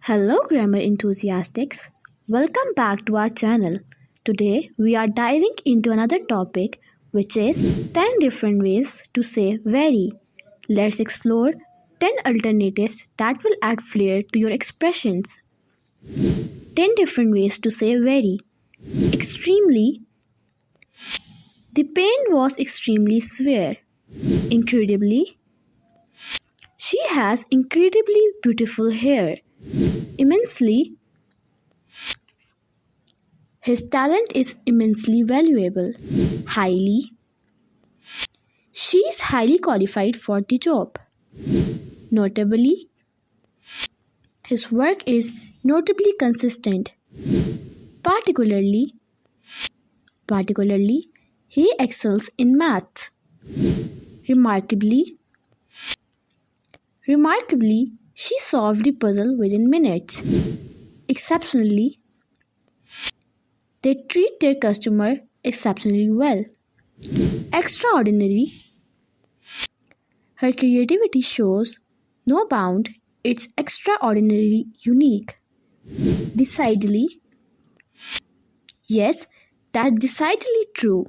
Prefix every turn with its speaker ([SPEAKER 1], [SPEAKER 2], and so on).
[SPEAKER 1] Hello grammar enthusiasts, welcome back to our channel. Today we are diving into another topic which is 10 different ways to say very. Let's explore 10 alternatives that will add flair to your expressions. 10 different ways to say very. Extremely. The pain was extremely severe. Incredibly. She has incredibly beautiful hair. Immensely. His talent is immensely valuable. Highly. She is highly qualified for the job. Notably. His work is notably consistent. Particularly. He excels in maths. Remarkably. She solved the puzzle within minutes. Exceptionally. They treat their customer exceptionally well. Extraordinary. Her creativity shows no bound, it's extraordinarily unique. Decidedly. Yes, that's decidedly true.